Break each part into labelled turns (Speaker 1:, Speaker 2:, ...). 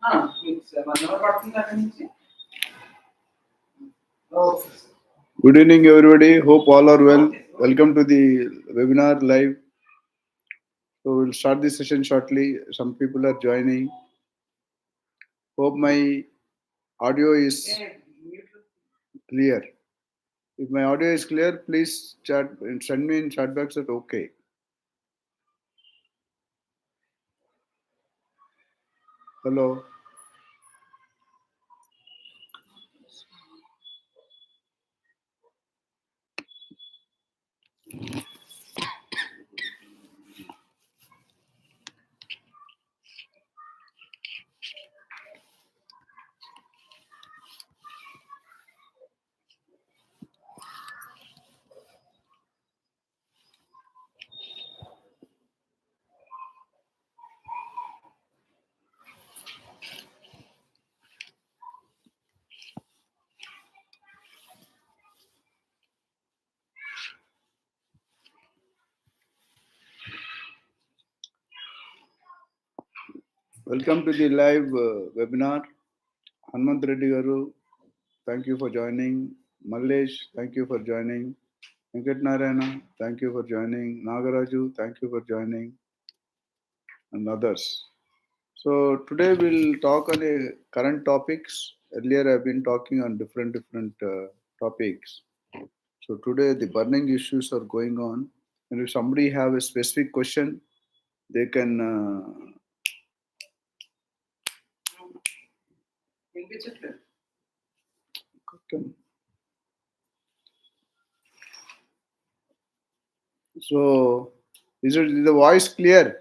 Speaker 1: Good evening, everybody. Hope all are well. Welcome to the webinar live. So we'll start this session shortly. Some people are joining. Hope my audio is clear. If my audio is clear, please chat and send me in chat box that okay. Hello. Welcome to the live webinar. Hanmant Reddy Garu, thank you for joining. Mallesh, thank you for joining. Venkat Narayana, thank you for joining. Nagaraju, thank you for joining. And others. So today we'll talk on a current topics. Earlier I've been talking on different topics. So today the burning issues are going on, and if somebody have a specific question, they can. So is the voice clear?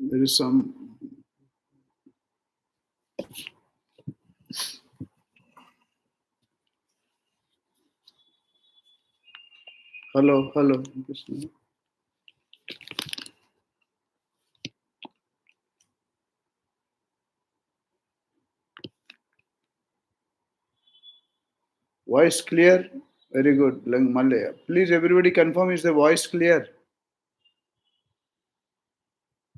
Speaker 1: There is some. Hello, hello. Voice clear? Very good. Malay. Please, everybody confirm, is the voice clear?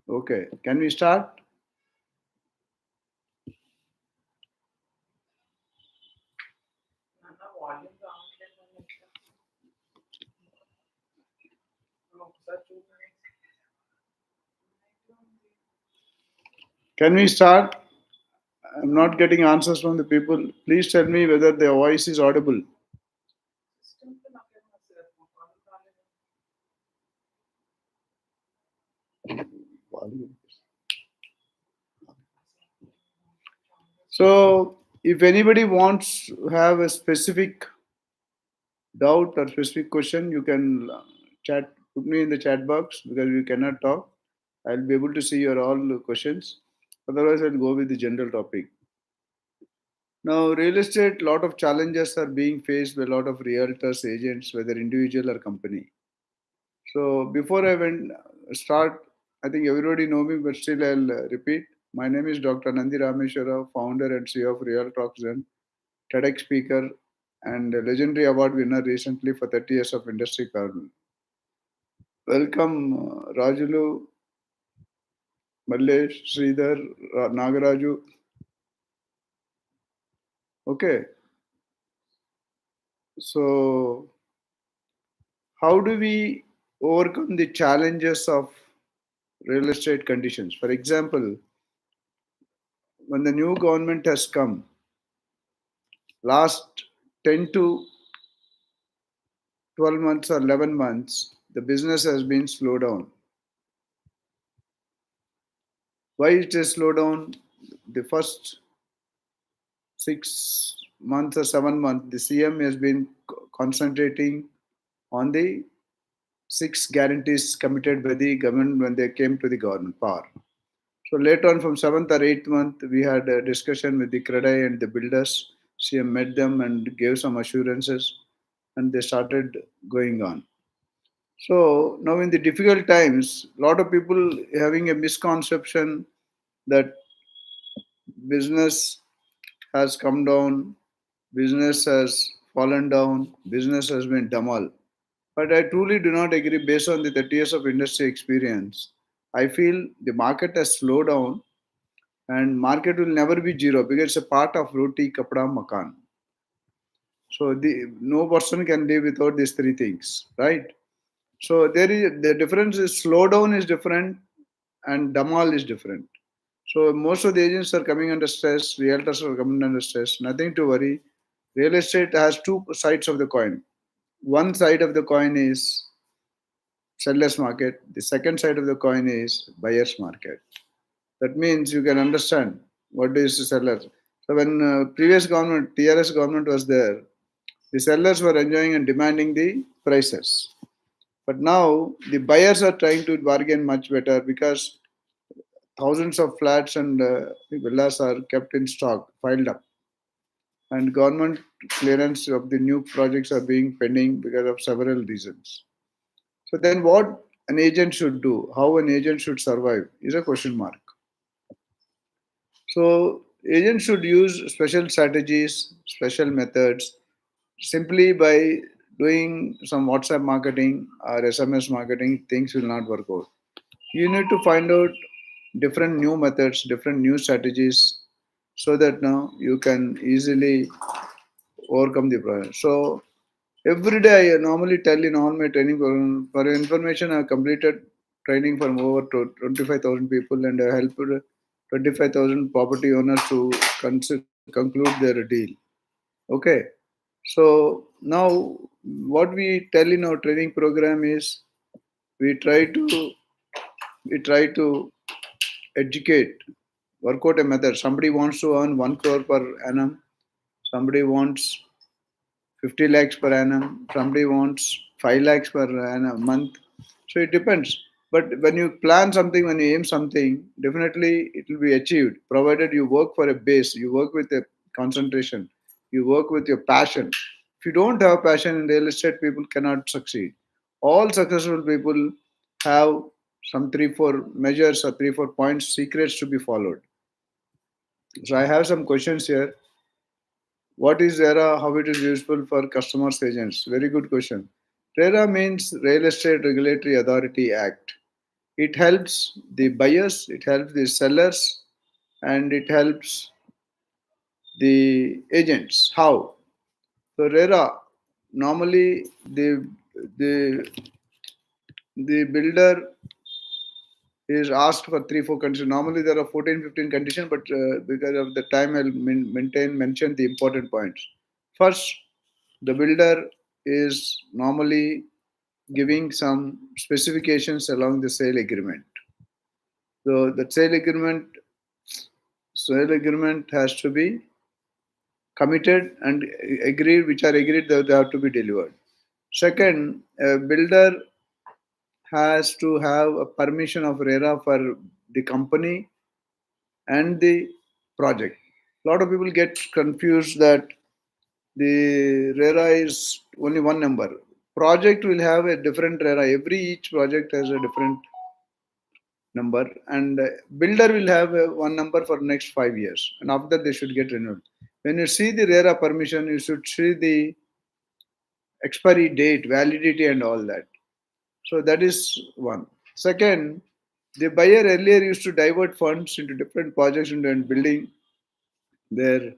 Speaker 1: Okay. Can we start? Can we start? I'm not getting answers from the people. Please tell me whether their voice is audible. So, if anybody wants to have a specific doubt or specific question, you can chat, put me in the chat box because we cannot talk. I'll be able to see your all questions. Otherwise, I'll go with the general topic. Now, real estate, lot of challenges are being faced by a lot of realtors, agents, whether individual or company. So before I went start, I think everybody know me, but still I'll repeat. My name is Dr. Nandi Rameshwara, founder and CEO of Real Talks and TEDx speaker, and a legendary award winner recently for 30 years of industry government. Welcome, Rajulu, Mallesh, Sridhar, Nagaraju. Okay, so how do we overcome the challenges of real estate conditions? For example, when the new government has come, last 10 to 12 months or 11 months, the business has been slowed down. Why it is slowed down? The first 6 months or 7 months, the CM has been concentrating on the six guarantees committed by the government when they came to the government power. So later on, from seventh or eighth month, we had a discussion with the credit and the builders. CM met them and gave some assurances, and they started going on. So now in the difficult times, a lot of people having a misconception that business has come down, business has fallen down, business has been dull. But I truly do not agree based on the 30 years of industry experience. I feel the market has slowed down and market will never be zero because it's a part of roti, kapda, makan. So the no person can live without these three things, right? So there is the difference is slowdown is different and damal is different. So most of the agents are coming under stress, realtors are coming under stress. Nothing to worry. Real estate has two sides of the coin. One side of the coin is seller's market. The second side of the coin is buyer's market. That means you can understand what is the seller. So when previous government, TRS government was there, the sellers were enjoying and demanding the prices. But now the buyers are trying to bargain much better because thousands of flats and villas are kept in stock, piled up, and government clearance of the new projects are being pending because of several reasons. So then, what an agent should do, how an agent should survive, is a question mark. So agents should use special strategies, special methods, simply by doing some WhatsApp marketing or SMS marketing, things will not work out. You need to find out different new methods, different new strategies, so that now you can easily overcome the problem. So every day I normally tell in all my training for your information, I have completed training from over to 25,000 people and I helped 25,000 property owners to conclude their deal. Okay. So now what we tell in our training program is we try to we try to educate, work out a method. Somebody wants to earn 1 crore per annum. Somebody wants 50 lakhs per annum. Somebody wants 5 lakhs per annum month. So it depends. But when you plan something, when you aim something, definitely it will be achieved, provided you work for a base, you work with a concentration, you work with your passion. If you don't have passion in real estate, people cannot succeed. All successful people have some 3 4 measures or 3 4 points, secrets to be followed. So I have some questions here. What is RERA? How it is useful for customers agents? Very good question. RERA means Real Estate Regulatory Authority Act. It helps the buyers, it helps the sellers, and it helps the agents. How? So RERA normally the the builder is asked for 3 4 conditions. Normally there are 14 15 conditions, but because of the time I'll mention the important points. First, the builder is normally giving some specifications along the sale agreement. So the sale agreement has to be committed and agreed, which are agreed that they have to be delivered. Second, a builder has to have a permission of RERA for the company and the project. A lot of people get confused that the RERA is only one number. Project will have a different RERA. Each project has a different number, and builder will have one number for next 5 years, and after that they should get renewed. When you see the RERA permission, you should see the expiry date, validity, and all that. So that is one. Second, the buyer earlier used to divert funds into different projects and building their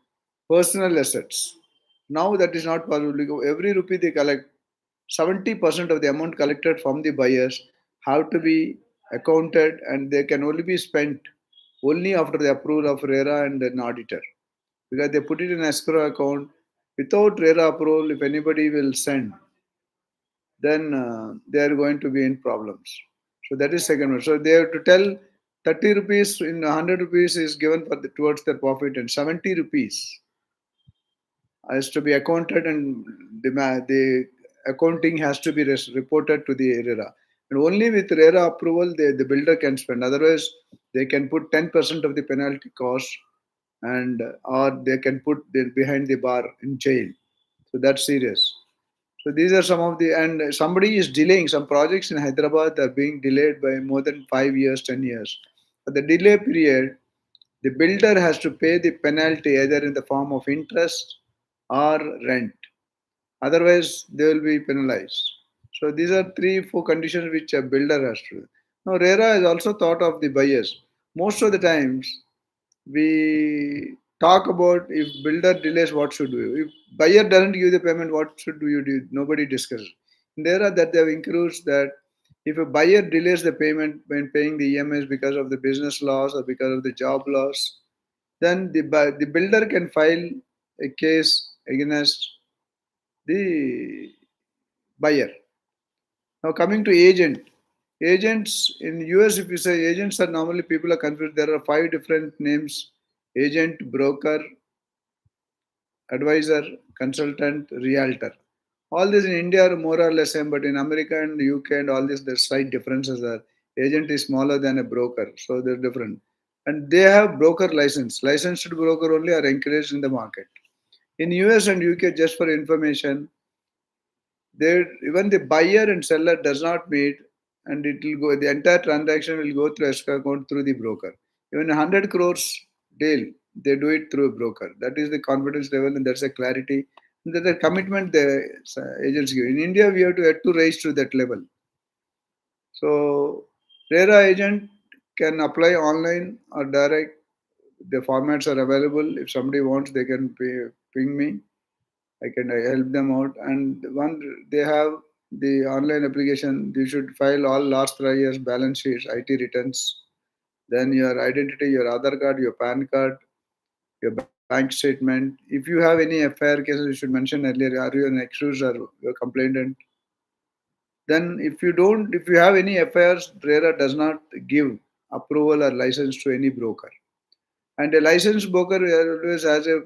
Speaker 1: personal assets. Now that is not possible. Because every rupee they collect, 70% of the amount collected from the buyers have to be accounted and they can only be spent only after the approval of RERA and an auditor. Because they put it in escrow account. Without RERA approval, if anybody will send, then they are going to be in problems. So that is second one. So they have to tell 30 rupees in 100 rupees is given for towards their profit and 70 rupees has to be accounted, and the accounting has to be reported to the RERA. And only with RERA approval, the builder can spend. Otherwise, they can put 10% of the penalty cost, and or they can put behind the bar in jail. So that's serious. So these are some of the, and somebody is delaying some projects in Hyderabad are being delayed by more than 5 years, 10 years. For the delay period, the builder has to pay the penalty either in the form of interest or rent. Otherwise, they will be penalized. So these are three, four conditions which a builder has to do. Now, RERA is also thought of the buyers. Most of the times, we talk about if builder delays, what should we do? If buyer doesn't give the payment, what should you do? Nobody discusses. There are that they have includes that if a buyer delays the payment when paying the EMIs because of the business loss or because of the job loss, then the builder can file a case against the buyer. Now coming to agent. Agents in US, if you say agents are normally people are confused. There are five different names: agent, broker, advisor, consultant, realtor. All this in India are more or less same, but in America and UK and all this, there's slight differences there. Agent is smaller than a broker, so they're different. And they have broker license. Licensed broker only are encouraged in the market. In US and UK, just for information, there even the buyer and seller does not meet, and it will go, the entire transaction will go through escrow account through the broker. Even 100 crores deal, they do it through a broker. That is the confidence level, and that's a clarity, and that's a commitment the agents give. In India, we have to raise to that level. So RERA agent can apply online or direct. The formats are available. If somebody wants, they can ping me. I can help them out. And one, they have the online application. You should file all last 3 years balance sheets, IT returns, then your identity, your Aadhaar card, your PAN card, your bank statement. If you have any FIR cases, you should mention earlier, are you an accused or you're complainant? Then if you have any FIRs, RERA does not give approval or license to any broker. And a licensed broker always has a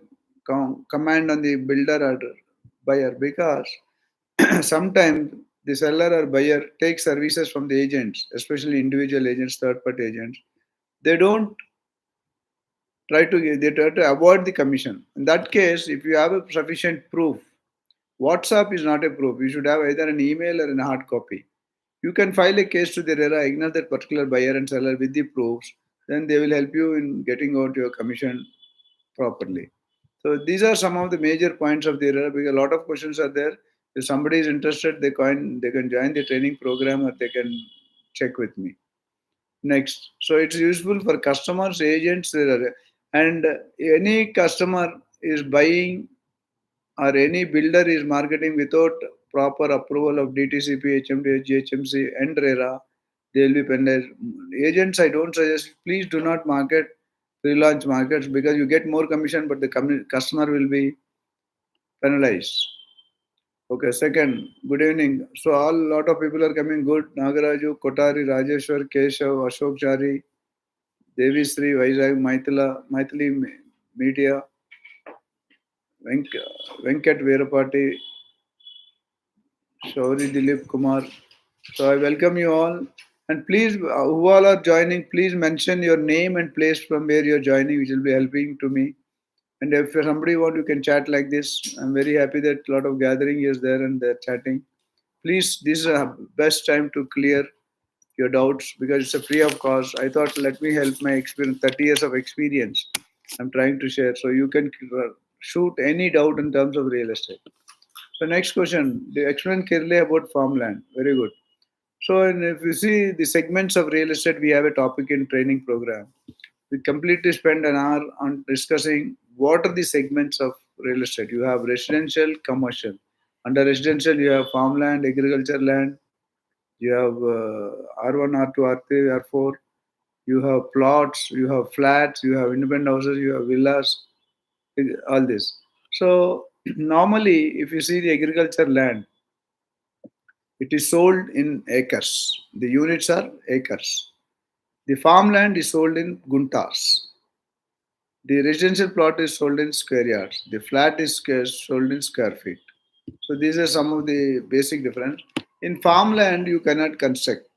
Speaker 1: command on the builder or buyer, because sometimes the seller or buyer takes services from the agents, especially individual agents, third party agents. They don't they try to avoid the commission. In that case, if you have a sufficient proof, WhatsApp is not a proof. You should have either an email or a hard copy. You can file a case to the RERA, ignore that particular buyer and seller with the proofs. Then they will help you in getting out your commission properly. So these are some of the major points of the RERA, because a lot of questions are there. If somebody is interested, they can join the training program or they can check with me. Next, so it's useful for customers, agents, and any customer is buying or any builder is marketing without proper approval of DTCP, HMD, GHMC, and RERA, they will be penalized. Agents, I don't suggest, please do not market pre-launch markets, because you get more commission, but the customer will be penalized. Okay, second, good evening. So all lot of people are coming. Good, Nagaraju, Kotari, Rajeshwar, Keshav, Ashok Chari, Devi Sri, Vaizag, Maithili Media, Venkat Veerapati, Shauri Dilip Kumar. So I welcome you all. And please, who all are joining, please mention your name and place from where you're joining, which will be helping to me. And if somebody want, you can chat like this. I'm very happy that a lot of gathering is there and they're chatting. Please, this is a best time to clear your doubts, because it's a free of cost. I thought, let me help my experience, 30 years of experience I'm trying to share. So you can shoot any doubt in terms of real estate. So next question, they explain clearly about farmland. Very good. So and if you see the segments of real estate, we have a topic in training program. We completely spend an hour on discussing what are the segments of real estate. You have residential, commercial. Under residential, you have farmland, agriculture land, you have R1, R2, R3, R4, you have plots, you have flats, you have independent houses, you have villas, all this. So normally, if you see the agriculture land, it is sold in acres. The units are acres. The farmland is sold in guntas. The residential plot is sold in square yards. The flat is sold in square feet. So these are some of the basic difference. In farmland, you cannot construct.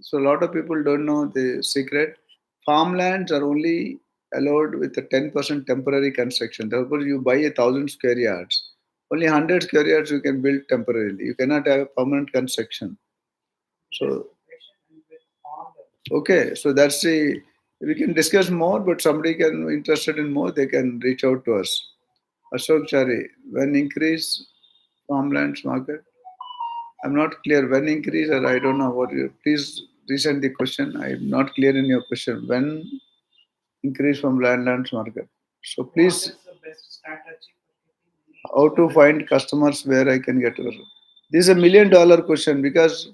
Speaker 1: So a lot of people don't know the secret. Farmlands are only allowed with a 10% temporary construction. Therefore, you buy 1,000 square yards. Only 100 square yards you can build temporarily. You cannot have permanent construction. So okay, so that's the we can discuss more, but somebody can interested in more, they can reach out to us. Ashok Chari, when increase farmlands market? I'm not clear. When increase or I don't know what you please resend the question. I'm not clear in your question. When increase from landlands market. So please how to find customers where I can get over. This is $1 million question because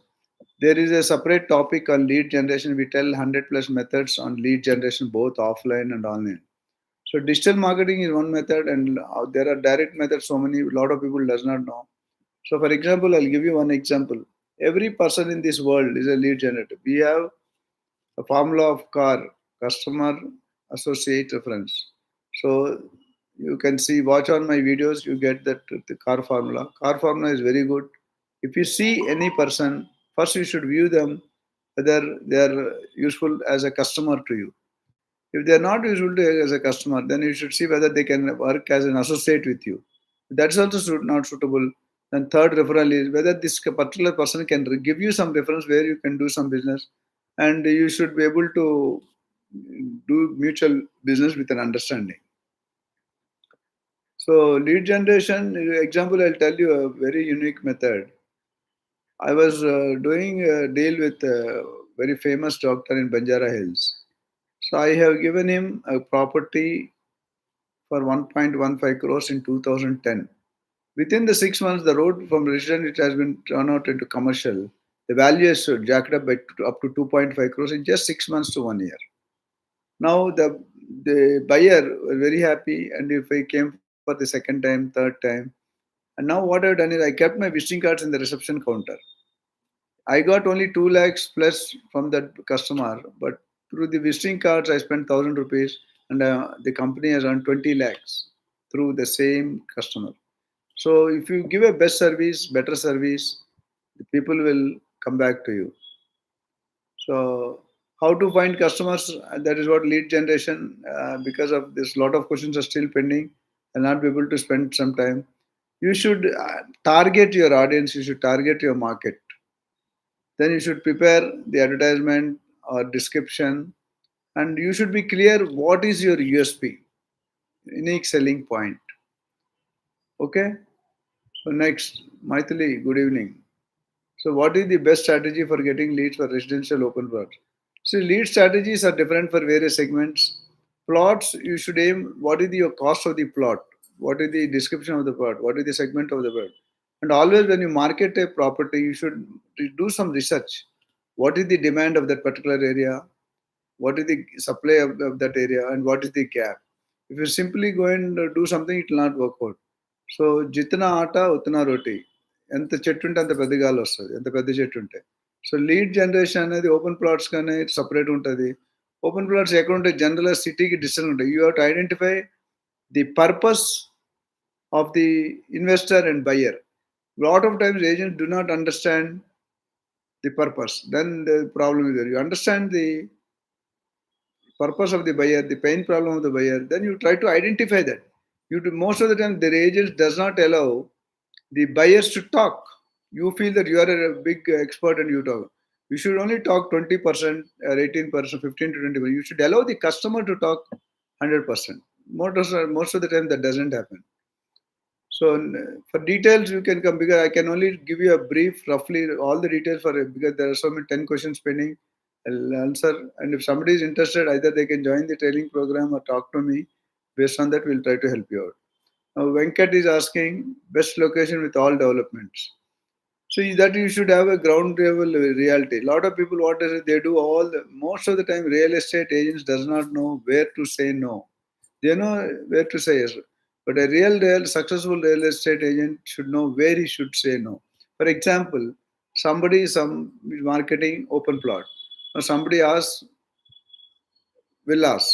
Speaker 1: there is a separate topic on lead generation. We tell 100 plus methods on lead generation, both offline and online. So digital marketing is one method, and there are direct methods. So many, a lot of people does not know. So, for example, I'll give you one example. Every person in this world is a lead generator. We have a formula of car, customer, associate, reference. So you can see, watch on my videos, you get that the car formula. Car formula is very good. If you see any person, first you should view them whether they are useful as a customer to you. If they are not useful to you as a customer, then you should see whether they can work as an associate with you. That's also not suitable. And third referral is whether this particular person can give you some reference where you can do some business, and you should be able to do mutual business with an understanding. So lead generation example, I'll tell you a very unique method. I was doing a deal with a very famous doctor in Banjara Hills. So I have given him a property for 1.15 crores in 2010. Within the 6 months, the road from residential it has been turned out into commercial. The value is jacked up by up to 2.5 crores in just 6 months to 1 year. Now the buyer was very happy, and if I came for the second time, third time, and now what I've done is I kept my visiting cards in the reception counter. I got only 2 lakhs plus from that customer, but through the visiting cards I spent 1,000 rupees, and the company has earned 20 lakhs through the same customer. So if you give a best service, better service, the people will come back to you. So how to find customers? That is what lead generation. Because of this, lot of questions are still pending. I'll not be able to spend some time. You should target your audience. You should target your market. Then you should prepare the advertisement or description, and you should be clear what is your USP, unique selling point. Okay. So next, Maithili, good evening. So, what is the best strategy for getting leads for residential open plots? So, lead strategies are different for various segments. Plots, you should aim what is your cost of the plot, what is the description of the plot, what is the segment of the plot. And always, when you market a property, you should do some research. What is the demand of that particular area? What is the supply of that area? And what is the gap? If you simply go and do something, it will not work out. So జితన ఆట ఉతన రోటీ ఎంత చెట్టు ఉంటే అంత పెద్ద గాలి వస్తుంది ఎంత పెద్ద చెట్టు ఉంటే సో లీడ్ జనరేషన్ అనేది ఓపెన్ ప్లాట్స్ కానీ సపరేట్ ఉంటుంది ఓపెన్ ప్లాట్స్ ఎక్కడ ఉంటాయి జనరల్గా సిటీకి డిస్టెన్స్ ఉంటాయి you have to identify the purpose of the investor and buyer lot of times agents do not understand the purpose, then the problem is there. You understand the purpose of the buyer, the pain problem of the buyer, then you try to identify that. You do, most of the time, their agents does not allow the buyers to talk. You feel that you are a big expert and you talk. You should only talk 20% or 18%, 15 to 20%. You should allow the customer to talk 100%. Most of the time, that doesn't happen. So for details, you can come because I can only give you a brief, roughly all the details for it because there are so many 10 questions pending. I'll answer, and if somebody is interested, either they can join the training program or talk to me. Based on that, we'll try to help you out. Now, Venkat is asking best location with all developments. So that you should have a ground level reality. A lot of people, what is it? They do most of the time. Real estate agents does not know where to say no. They know where to say yes, but a real successful real estate agent should know where he should say no. For example, some marketing open plot, or somebody asks villas.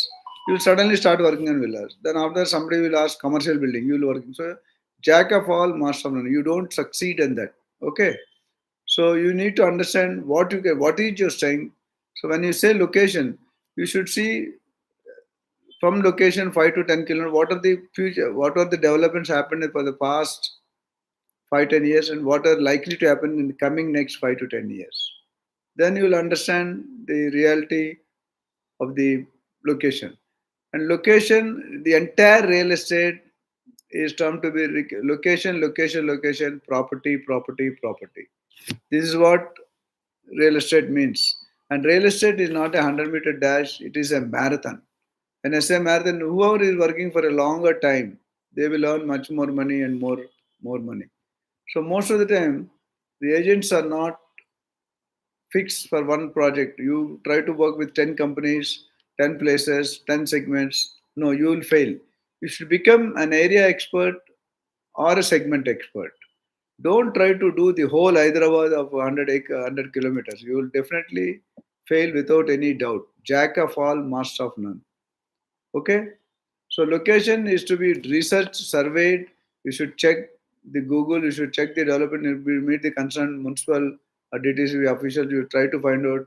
Speaker 1: You'll suddenly start working on villas. Then after somebody will ask commercial building, you will work. So jack of all, master of none. You don't succeed in that. Okay. So you need to understand what you get, what is your strength. So when you say location, you should see from location 5 to 10 kilometers, what are the future, what are the developments happened for the past 5 10 years, and what are likely to happen in the coming next 5 to 10 years. Then you will understand the reality of the location. And location, the entire real estate is termed to be location, location, location, property, property, property. This is what real estate means. And real estate is not a 100-meter dash, it is a marathon. When I say marathon, whoever is working for a longer time, they will earn much more money and more money. So most of the time, the agents are not fixed for one project. You try to work with 10 companies, 10 places, 10 segments. No, you will fail. You should become an area expert or a segment expert. Don't try to do the whole Hyderabad of 100 kilometers. You will definitely fail without any doubt. Jack of all, master of none. Okay? So location is to be researched, surveyed. You should check the Google. You should check the development. You meet the concerned municipal or DTCB officials. You try to find out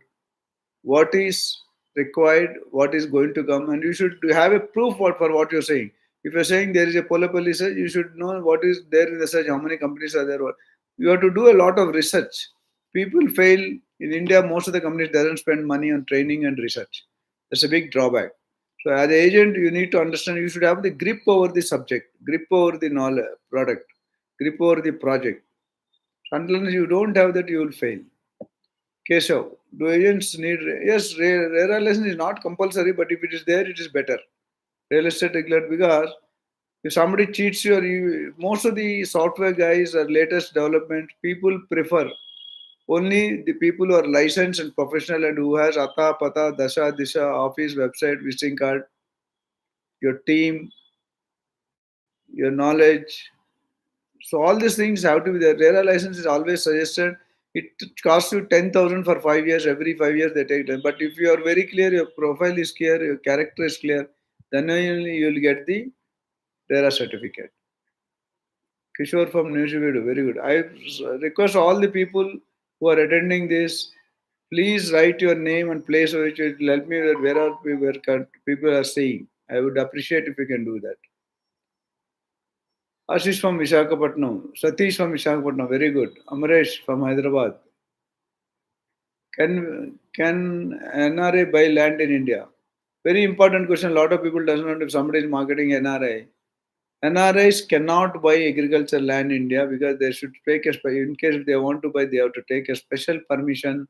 Speaker 1: what is required, what is going to come, and you should have a proof for what you're saying. If you're saying there is a polypoly research, you should know what is there in the research, how many companies are there. You have to do a lot of research. People fail in India. Most of the companies doesn't spend money on training and research. That's a big drawback. So as an agent, you need to understand. You should have the grip over the subject, grip over the knowledge, product, grip over the project. Unless you don't have that, you will fail. Keshav, do agents need? Yes, realization is not compulsory, but if it is there, it is better. Real estate regulator, because if somebody cheats you, or you, most of the software guys or latest development people prefer only the people who are licensed and professional and who has Ata, Pata, Dasha, Disha, office, website, visiting card, your team, your knowledge. So all these things have to be there. RERA license is always suggested. It costs you 10,000 for 5 years. Every 5 years they take that. But if you are very clear, your profile is clear, your character is clear, then only you will get the RERA certificate. Kishore from New Zealand, very good. I request all the people who are attending this, please write your name and place which will help me that where are where people are staying. I would appreciate if you can do that. Ashish from Visakhapatnam, Satish from Visakhapatnam, very good. Amresh from Hyderabad. Can NRA buy land in India? Very important question. A lot of people doesn't know if somebody is marketing NRI. NRIs cannot buy agriculture land in India because they should take a in case if they want to buy, they have to take a special permission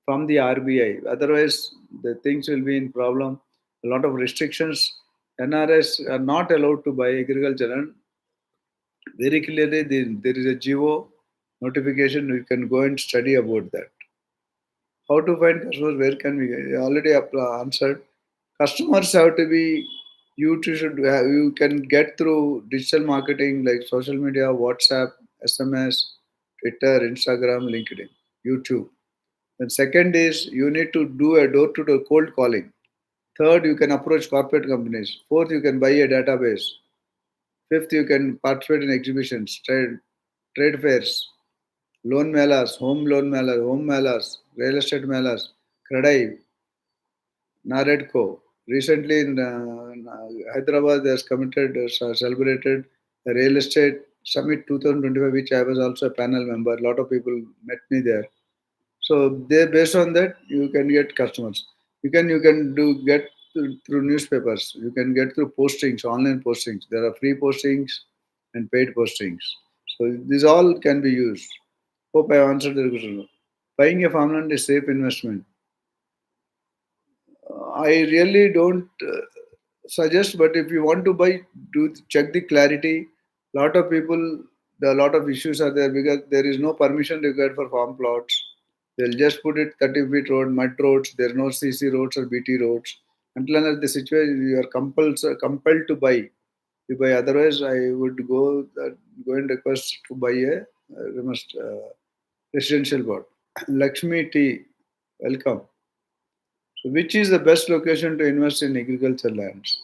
Speaker 1: from the RBI. Otherwise, the things will be in problem. A lot of restrictions. NRS are not allowed to buy agriculture land. Very clearly, there is a GO notification. You can go and study about that. How to find customers? Where can we? Already answered. Customers have to be. You too should have, you can get through digital marketing like social media, WhatsApp, SMS, Twitter, Instagram, LinkedIn, YouTube. Then second is you need to do a door-to-door cold calling. Third, you can approach corporate companies. Fourth, you can buy a database. Fifth, you can participate in exhibitions, trade fairs, loan melas, home melas, real estate melas, Kradai, Naredco. Recently in Hyderabad, they has committed, celebrated the real estate summit 2025, which I was also a panel member. A lot of people met me there. So they based on that you can get customers. You can do get through newspapers. You can get through postings, online postings. There are free postings and paid postings. So these all can be used. Hope I answered the question. Buying a farmland is safe investment. I really don't suggest, but if you want to buy, do check the clarity. Lot of people, a lot of issues are there because there is no permission required for farm plots. They'll just put it 30 feet road, mud roads. There are no CC roads or BT roads. Until unless the situation you are compelled to buy, you buy. Otherwise, I would go and request to buy a residential plot. Lakshmi T, welcome. So which is the best location to invest in agricultural lands?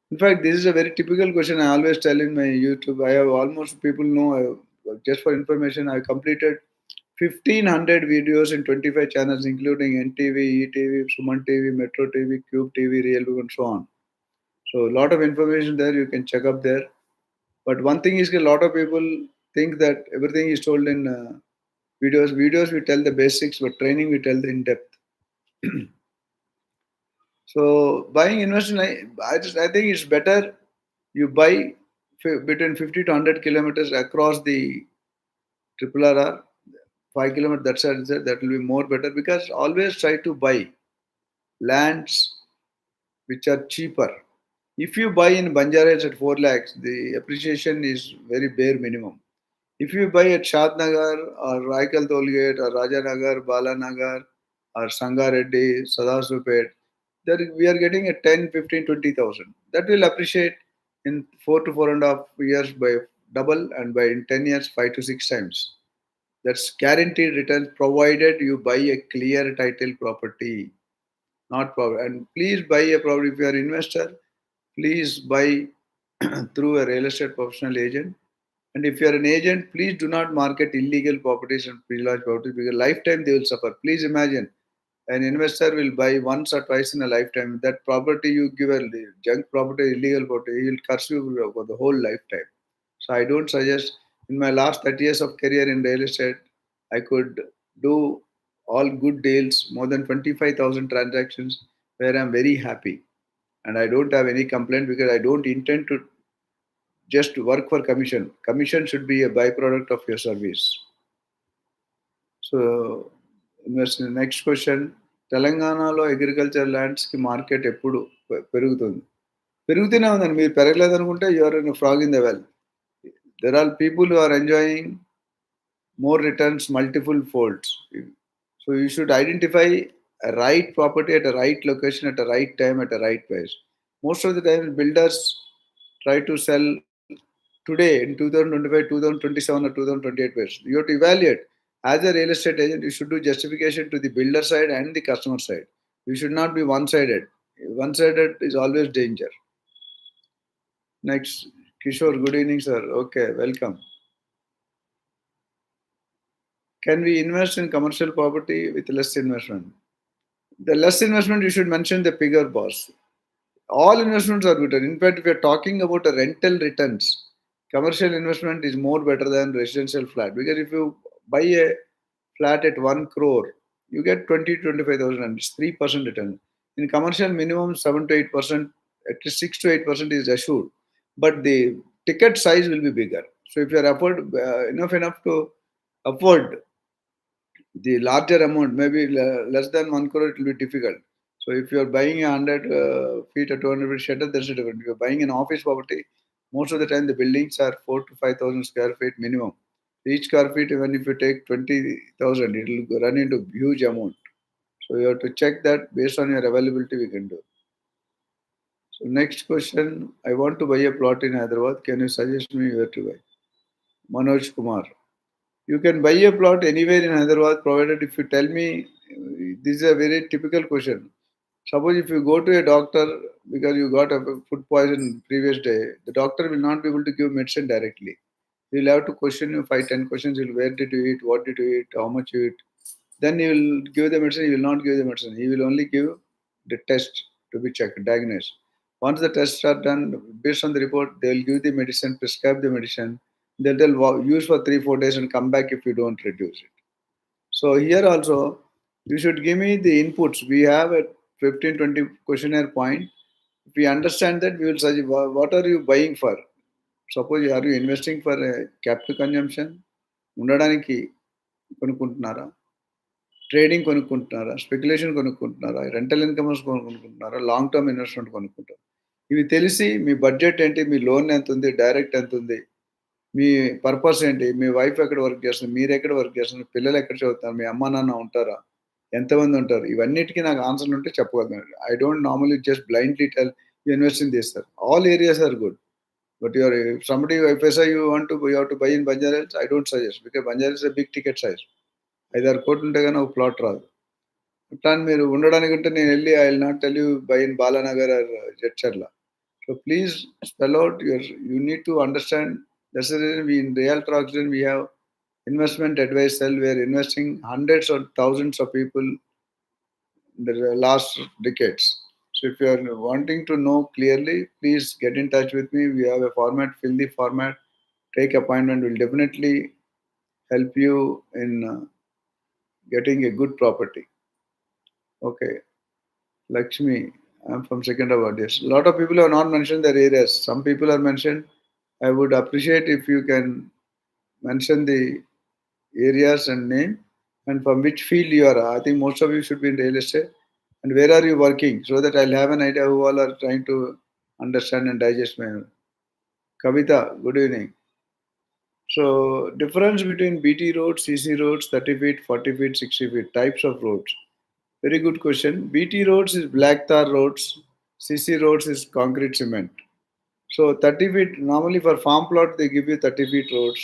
Speaker 1: In fact, this is a very typical question I always tell in my YouTube. I have almost people know, just for information, I completed 1500 videos in 25 channels, including NTV, ETV, Suman TV, Metro TV, Cube TV, Real and so on. So, a lot of information there you can check up there. But one thing is, a lot of people think that everything is told in videos. Videos we tell the basics, but training we tell the in depth. So buying investment, I think it's better you buy between 50 to 100 kilometers across the triple RR, 5 kilometers that will be more better, because always try to buy lands which are cheaper. If you buy in Banjaras at 4 lakhs, the appreciation is very bare minimum. If you buy at Shadnagar or Raikal Tollgate or Rajanagar, Balanagar or Sangareddy, Sadasupet, there we are getting a 10, 15, 20,000. That will appreciate in 4 to 4.5 years by double, and by in 10 years 5 to 6 times. That's guaranteed returns provided you buy a clear title property, not property. And please buy a property. If you are investor, please buy through a real estate professional agent. And if you are an agent, please do not market illegal properties and pre-launch properties, because lifetime they will suffer. Please imagine an investor will buy once or twice in a lifetime. That property you give a junk property, illegal property, he will curse you for the whole lifetime. So I don't suggest. In my last 30 years of career in real estate, I could do all good deals, more than 25,000 transactions, where I'm very happy. And I don't have any complaint, because I don't intend to just work for commission. Commission should be a byproduct of your service. So, next question. తెలంగాణలో agriculture ల్యాండ్స్కి market ఎప్పుడు పెరుగుతుంది? పెరుగుతూనే ఉందండి. మీరు పెరగలేదనుకుంటే you are in frog in the well. There are people who are enjoying more returns multiple folds. So you should identify a right property at a right location at a right time at a right price. Most of the time, builders try to sell today in 2025, 2027, or 2028 price. You have to evaluate. As a real estate agent, you should do justification to the builder side and the customer side. You should not be one-sided. One-sided is always danger. Next, Kishore, good evening, sir. Okay, welcome. Can we invest in commercial property with less investment? The less investment, you should mention the bigger boss. All investments are better. In fact, if you're talking about a rental returns, commercial investment is more better than residential flat, because if you buy a flat at 1 crore, you get 20 to 25,000 and it's 3% return. In commercial, minimum 7 to 8%, at least 6 to 8% is assured, but the ticket size will be bigger. So if you are enough to afford the larger amount, maybe less than 1 crore, it will be difficult. So if you are buying a 100 feet or 200 feet shutter, there's a difference. If you're buying an office property, most of the time the buildings are 4 to 5,000 square feet minimum. Each square feet, even if you take 20,000, it will run into huge amount. So you have to check that based on your availability, we can do. So next question, I want to buy a plot in Hyderabad. Can you suggest me where to buy? Manoj Kumar. You can buy a plot anywhere in Hyderabad, provided if you tell me, this is a very typical question. Suppose if you go to a doctor because you got a food poison previous day, the doctor will not be able to give medicine directly. He will have to question you 5, 10 questions. Where did you eat? What did you eat? How much you eat? Then he will give the medicine. He will not give the medicine. He will only give the test to be checked, diagnosed. Once the tests are done, based on the report, they will give the medicine, prescribe the medicine. They'll use for 3, 4 days and come back if you don't reduce it. So here also, you should give me the inputs. We have a 15, 20 questionnaire point. If we understand that, we will suggest what are you buying for? Suppose are you investing for a capital consumption? ఉండడానికి కొనుక్కుంటున్నారా, trading కొనుక్కుంటున్నారా, speculation కొనుక్కుంటున్నారా, rental incomes కొనుక్కుంటున్నారా, long term investment కొనుక్కుంటారు? ఇవి తెలిసి మీ budget ఏంటి, మీ loan ఎంత ఉంది, డైరెక్ట్ ఎంత ఉంది, మీ పర్పస్ ఏంటి, మీ వైఫ్ ఎక్కడ వర్క్ చేస్తుంది, మీరు ఎక్కడ వర్క్ చేస్తున్నారు, పిల్లలు ఎక్కడ చదువుతున్నారు, మీ అమ్మ నాన్న ఉంటారా, ఎంతమంది ఉంటారు, ఇవన్నిటికీ నాకు ఆన్సర్లు ఉంటే చెప్పగలను. I don't normally just blindly tell you invest in this sir. All areas are good. But if somebody, if I say you have to buy in Banjaras, I don't suggest, because Banjaras is a big ticket size. 5-6 కోట్లు ఉంటే కానీ ఒక plot రాదు. అట్లా అని మీరు ఉండడానికంటే నేను వెళ్ళి I will not tell you buy in Balanagar or Jadcherla. So please spell out your, you need to understand. That's the reason we in Realtor Oxygen we have investment advice cell. We are investing hundreds or thousands of people in the last decades. So if you are wanting to know clearly, please get in touch with me. We have a format, fill the format, take appointment. Will definitely help you in getting a good property. Okay, Lakshmi, I'm from Secunderabad. Yes, a lot of people have not mentioned their areas. Some people are mentioned. I would appreciate if you can mention the areas and name and from which field you are. I think most of you should be in real estate. And where are you working so that I'll have an idea who all are trying to understand and digest my. Kavita, good evening. So, difference between BT roads, CC roads, 30 feet, 40 feet, 60 feet, types of roads. Very good question. BT roads is black tar roads, CC roads is concrete cement. So 30 feet, normally for farm plot, they give you 30 feet roads.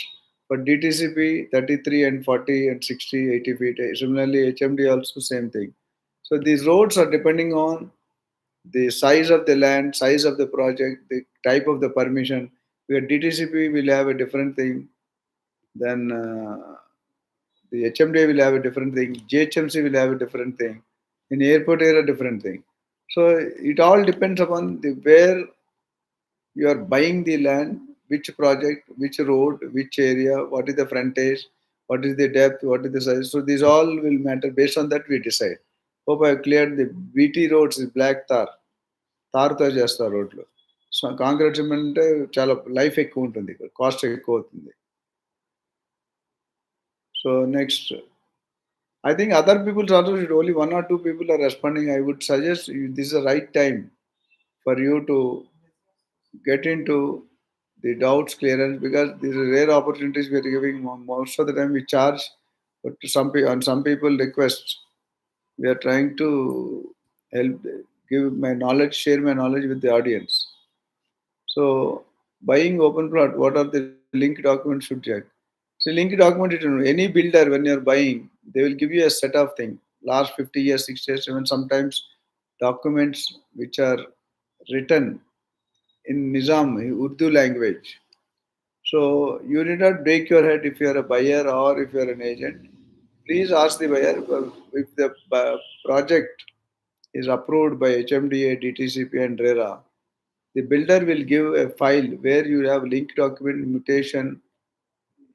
Speaker 1: For DTCP, 33 and 40 and 60, 80 feet. Similarly, HMD also same thing. So these roads are depending on the size of the land, size of the project, the type of the permission. Where DTCP will have a different thing. Then the HMD will have a different thing. GHMC will have a different thing. In airport area, different thing. So it all depends upon the where you are buying the land, which project, which road, which area, what is the frontage, what is the depth, what is the size. So these all will matter. Based on that, we decide. Hope I have cleared the BT roads is black tar. తారుతో చేస్తారు రోడ్లు. So concrete cement అంటే చాలా life ఎక్కువ ఉంటుంది, cost ఎక్కువ అవుతుంది. So next, I think other people also should, only one or two people are responding. I would suggest this is the right time for you to get into the doubts clearance, because these are rare opportunities we are giving. Most of the time we charge, but to some people, and some people request. We are trying to help, give my knowledge, share my knowledge with the audience. So buying open plot, what are the link documents should check? So link document, any builder when you're buying, they will give you a set of things. Last 50 years, 60 years, even sometimes documents which are written in Nizam, Urdu language. So you need not break your head if you are a buyer or if you are an agent. Please ask the buyer if the project is approved by HMDA, DTCP, and RERA. The builder will give a file where you have link document, mutation,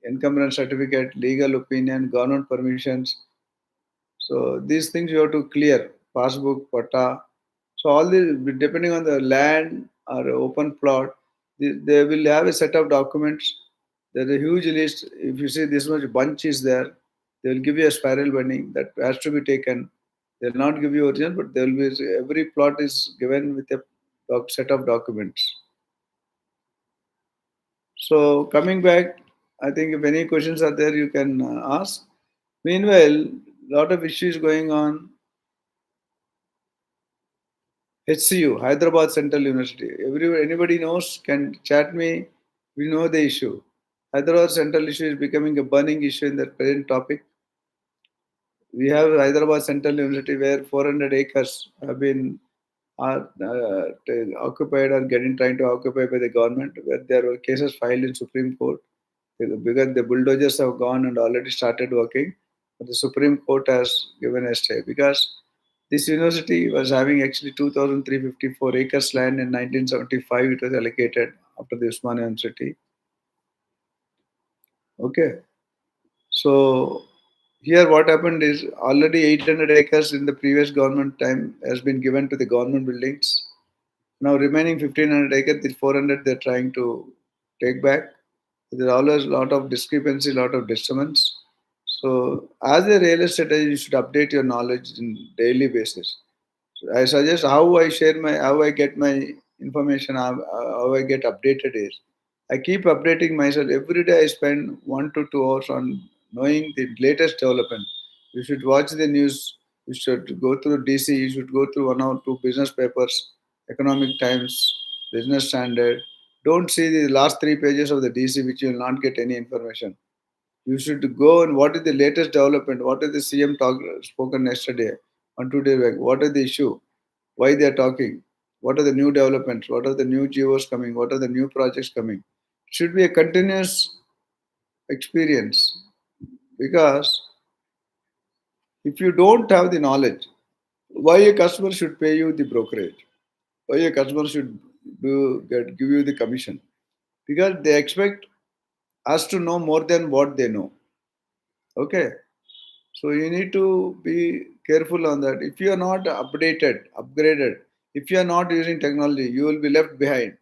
Speaker 1: encumbrance certificate, legal opinion, government permissions. So these things you have to clear. Passbook, pata. So all these, depending on the land or open plot, they will have a set of documents. There's a huge list. If you see this much bunch is there, they will give you a spiral binding that has to be taken. They'll not give you original, but there will be, every plot is given with a set of documents. So coming back, I think if any questions are there, you can ask. Meanwhile, lot of issues going on. HCU, Hyderabad Central University. Anybody knows can chat me. We know the issue. Hyderabad Central issue is becoming a burning issue in the present topic. We have Hyderabad Central University where 400 acres have been occupied or getting trying to occupy by the government, where there were cases filed in Supreme Court because the bulldozers have gone and already started working, but the Supreme Court has given a stay because this university was having actually 2,354 acres land in 1975. It was allocated after the Usmania University. Okay, so here what happened is already 800 acres in the previous government time has been given to the government buildings. Now remaining 1,500 acres, the 400 they're trying to take back. There's always a lot of discrepancy, a lot of disturbance. So as a real estate agent, you should update your knowledge in daily basis. So I suggest how I get my information, how I get updated is I keep updating myself every day. I spend 1 to 2 hours on knowing the latest development. You should watch the news. You should go through DC. You should go through 1 or 2 business papers, Economic Times, Business Standard. Don't see the last 3 pages of the DC, which you will not get any information. You should go and what is the latest development? What is the CM talk spoken yesterday? on 2 days back. What are the issue? Why they are talking? What are the new developments? What are the new GOs coming? What are the new projects coming? It should be a continuous experience because if you don't have the knowledge, why a customer should pay you the brokerage? Why a customer should give you the commission? Because they expect us to know more than what they know. Okay, so you need to be careful on that. If you are not upgraded, if you are not using technology, you will be left behind.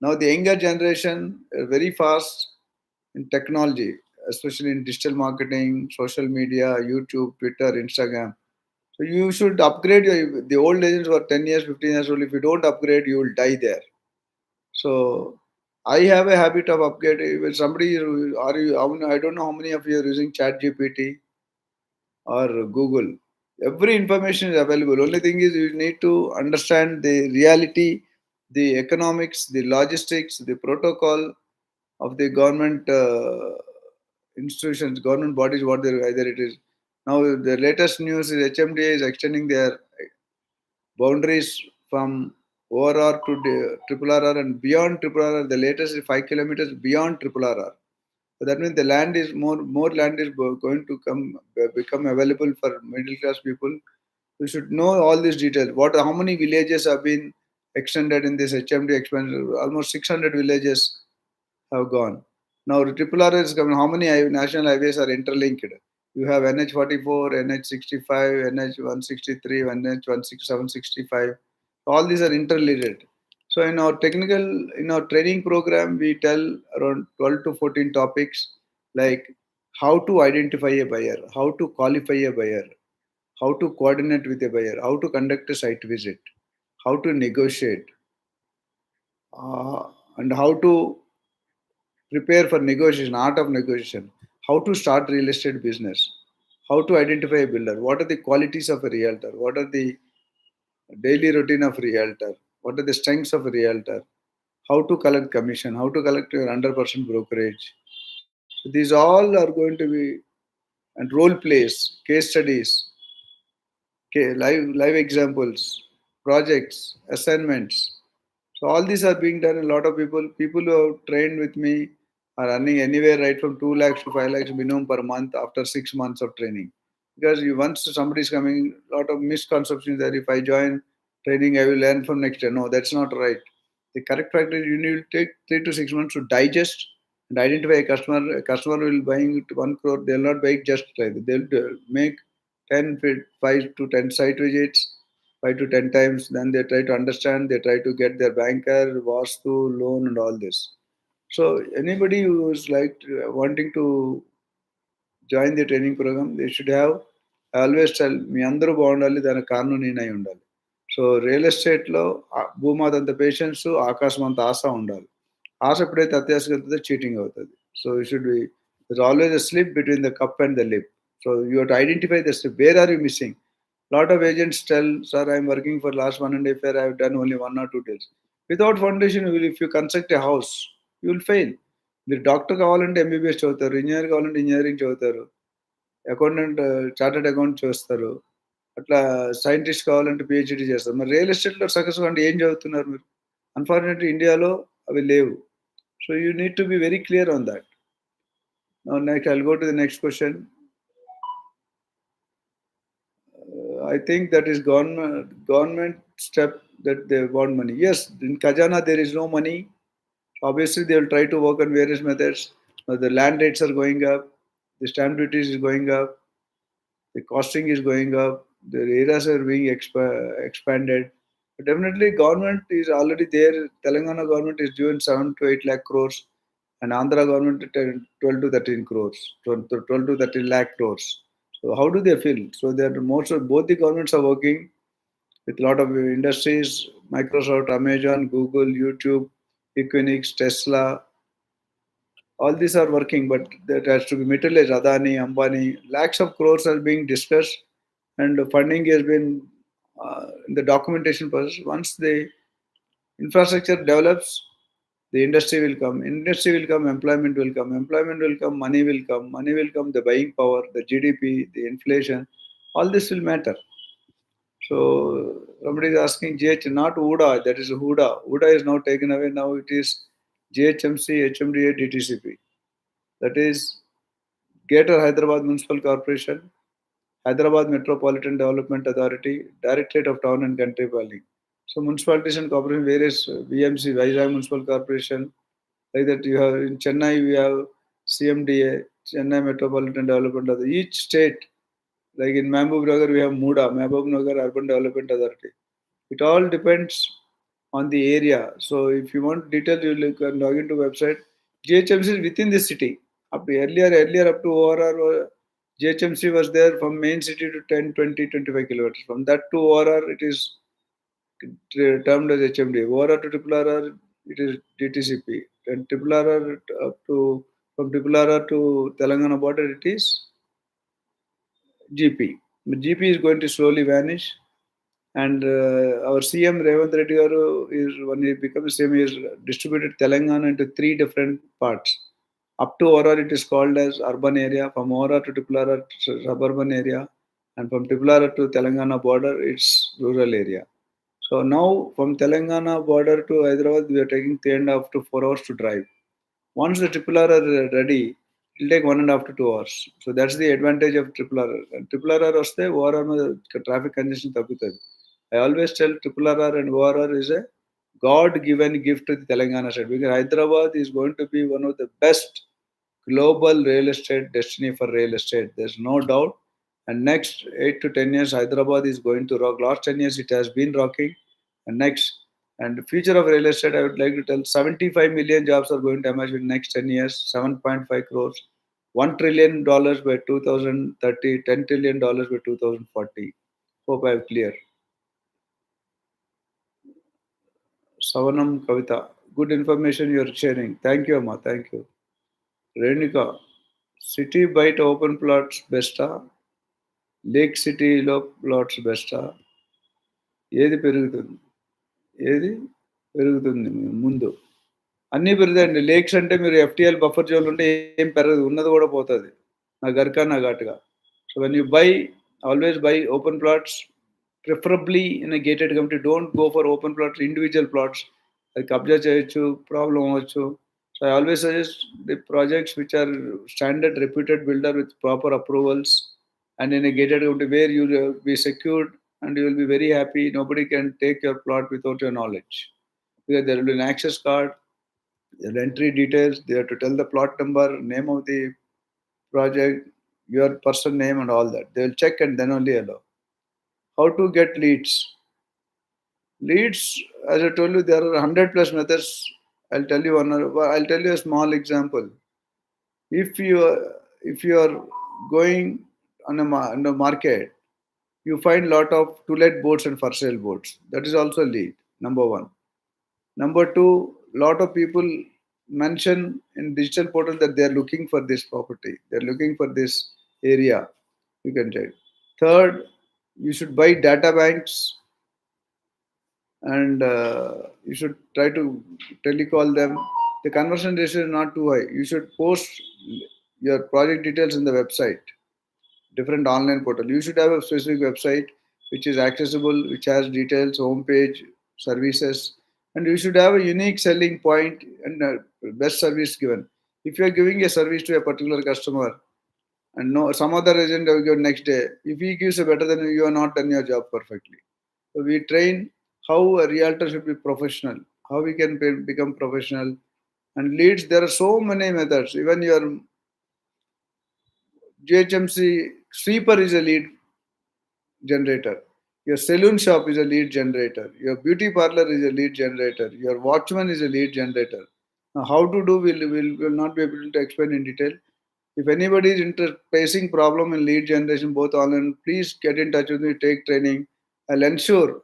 Speaker 1: Now the younger generation are very fast in technology, especially in digital marketing, social media, YouTube, Twitter, Instagram. So you should upgrade the old agents were 10 years, 15 years old. If you don't upgrade, you will die there. So I have a habit of upgrading. When somebody are you, I don't know how many of you are using Chat GPT or Google. Every information is available. Only thing is you need to understand the reality, the economics, the logistics, the protocol of the government institutions, government bodies, what they either it is. Now the latest news is HMDA is extending their boundaries from ORR to triple RR and beyond triple RR. The latest is 5 kilometers beyond triple RR. So that means the land is more land is going to become available for middle class people. You should know all these details. How many villages have been extended in this HMD expansion? Almost 600 villages have gone. Now triple R is coming. How many national highways are interlinked? You have NH 44, NH 65, NH 163, NH 765. All these are interrelated. So in our training program, we tell around 12 to 14 topics like how to identify a buyer, how to qualify a buyer, how to coordinate with a buyer, how to conduct a site visit, how to negotiate, and how to prepare for negotiation, art of negotiation, how to start real estate business, how to identify a builder, what are the qualities of a realtor, what are the daily routine of a realtor, what are the strengths of a realtor, how to collect commission, how to collect your 100% brokerage. So these all are going to be and role plays, case studies, live examples, projects, assignments. So all these are being done. A lot of people who have trained with me are earning anywhere right from 2 lakhs to 5 lakhs minimum per month after 6 months of training. Because once somebody is coming, a lot of misconceptions that if I join training, I will learn from next year. No, that's not right. The correct practice you need to take 3 to 6 months to digest and identify a customer. A customer will buying 1 crore. They'll not buy it just like that. They'll make 10, 5 to 10 site visits 5 to 10 times. Then they try to understand, they try to get their banker, vastu, loan, and all this. So anybody who is like wanting to join the training program, they should have. I always tell మీ అందరూ బాగుండాలి దానికి కారణం నేను అయి ఉండాలి. So real ఎస్టేట్లో భూమాత అంత పేషెన్స్ ఆకాశం అంత ఆశ ఉండాలి. ఆశ ఎప్పుడైతే అత్యాశ అవుతుందో చీటింగ్ అవుతుంది. So you should be there's always a slip between the cup and the lip. So you have to identify the slip. Where are you missing? Lot of agents tell, sir, I'm working for last 1.5 year, I've done only 1 or 2 days. Without foundation, if you construct a house, you will fail. మీరు doctor కావాలంటే MBBS చదువుతారు, engineer కావాలంటే engineering చదువుతారు, accountant chartered account చేస్తారు, అట్లా scientist కావాలంటే PhD చేస్తారు. మరి రియల్ ఎస్టేట్లో సక్సెస్ అంటే ఏం చదువుతున్నారు మీరు? అన్ఫార్చునేట్లీ ఇండియాలో అవి లేవు. So you need to be very clear on that. Now, next, I'll go to the next question. I think that is government step that they want money. Yes, in Kajana there is no money. Obviously, they will try to work on various methods. The land rates are going up, the stamp duties is going up, the costing is going up, the areas are being expanded. But definitely, government is already there. Telangana government is doing 7 to 8 lakh crores, and Andhra government 12 to 13 crores, 12 to 13 lakh crores. So how do they feel? So that most of both the governments are working with a lot of industries, Microsoft, Amazon, Google, YouTube, Equinix, Tesla, all these are working, but that has to be materialized. Adani, Ambani, lakhs of crores are being discussed, and the funding has been in the documentation process. Once the infrastructure develops, the industry will come. Industry will come, employment will come. Employment will come, money will come. Money will come, the buying power, the GDP, the inflation. All this will matter. So somebody is asking GH, not UDA, that is HUDA. UDA is now taken away. Now it is GHMC, HMDA, DTCP. That is Greater Hyderabad Municipal Corporation, Hyderabad Metropolitan Development Authority, Directorate of Town and Country Planning. So municipalities and corporation, various VMC, Vizag Municipal Corporation, like that you have in Chennai, we have CMDA, Chennai Metropolitan Development Authority. Each state, like in Mahbub Nagar, we have MUDA, Mahbub Nagar Urban Development Authority. It all depends on the area. So if you want details, you can log into website. GHMC is within the city. Up to earlier up to ORR, GHMC was there from main city to 10, 20, 25 kilometers. From that to ORR, it is termed as HMD. ORR to triple RR, it is DTCP. And triple RR up to from triple RR to Telangana border, it is GP. GP is going to slowly vanish. And our CM Revant Reddy garu is when he becomes CM, he is distributed Telangana into three different parts. Up to Ora, it is called as urban area. From Ora to Tiplara, suburban area, and from Tiplara to Telangana border, it's rural area. So now from Telangana border to Hyderabad, we are taking 3.5 to 4 hours to drive. Once the triple R are ready, it will take 1.5 to 2 hours. So that's the advantage of triple R. And triple R వస్తే ORR మీద traffic congestion తగ్గుతుంది. I always tell triple R and ORR is a God-given gift to the Telangana state because Hyderabad is going to be one of the best global real estate destiny for real estate. There's no doubt. And next 8 to 10 years, Hyderabad is going to rock. Last 10 years, it has been rocking. And next, and the future of real estate, I would like to tell 75 million jobs are going to emerge in the next 10 years, 7.5 crores, $1 trillion by 2030, $10 trillion by 2040. Hope I have clear. Savanam Kavita, good information you are sharing. Thank you, Amma. Thank you. Renika, city bite open plots besta, lake సిటీలో plots బెస్టా ఏది పెరుగుతుంది ఏది పెరుగుతుంది ముందు అన్నీ పెరుగుతాయండి lakes అంటే మీరు FTL buffer జోన్లు ఉంటే ఏం పెరగదు ఉన్నది కూడా పోతుంది నా గర్కా నా ఘాటుగా so when you by always by open plots preferably in a gated community don't go for open plots individual plots అది కబ్జా చేయొచ్చు ప్రాబ్లం అవ్వచ్చు so I always suggest the projects which are standard reputed builder with proper approvals and in a gated community where you will be secured and you will be very happy. Nobody can take your plot without your knowledge because there will be an access card, there will entry details, they have to tell the plot number, name of the project, your person name and all that. They will check and then only allow. How to get leads? Leads, as I told you, there are 100 plus methods. I'll tell you one. I'll tell you a small example. If you are going on the market, you find lot of to let boards and for sale boards. That is also lead. Number one. Number two, lot of people mention in digital portal that they are looking for this property. They are looking for this area. You can check. Third, you should buy data banks and you should try to telecall them. The conversion ratio is not too high. You should post your project details in the website, different online portal. You should have a specific website which is accessible, which has details, homepage, services, and you should have a unique selling point and best service given. If you are giving a service to a particular customer and no some other agent will give next day, if he gives a better than you, you are not done your job perfectly. So we train how a realtor should be professional, how we can become professional. And leads, there are so many methods. Even your GHMC sweeper is a lead generator. Your saloon shop is a lead generator. Your beauty parlor is a lead generator. Your watchman is a lead generator. Now, how to do will not be able to explain in detail. If anybody is facing problem in lead generation, both online, please get in touch with me. Take training. I'll ensure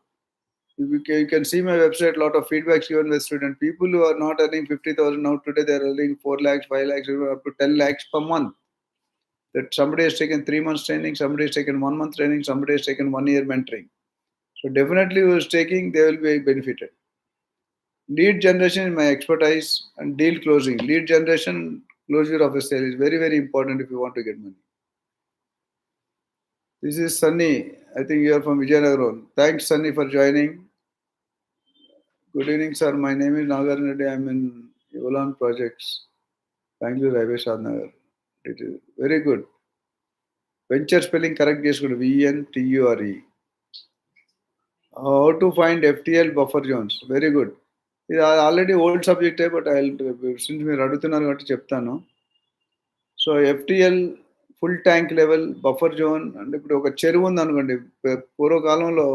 Speaker 1: you can see my website. Lot of feedbacks given by students. People who are not earning 50,000 now today they are earning 4 lakhs, 5 lakhs, even up to 10 lakhs per month. That somebody has taken 3 months training, somebody has taken 1 month training, somebody has taken 1 year mentoring. So definitely who is taking, they will be benefited. Lead generation is my expertise and deal closing. Lead generation, closure of a sale is very, very important if you want to get money. This is Sunny. I think you are from Vijayanagaram. Thanks, Sunny, for joining. Good evening, sir. My name is Nagaran Reddy. I'm in Evolon Projects, Bangalore Highway, Shadnagar. It is very good. Venture spelling correct is good. VNTURE. How to find FTL buffer zones? Very good. ఇది already old సబ్జెక్టే but I since మీరు అడుగుతున్నారు కాబట్టి చెప్తాను. So FTL full tank level buffer zone అంటే ఇప్పుడు ఒక చెరువు ఉందనుకోండి. పూర్వకాలంలో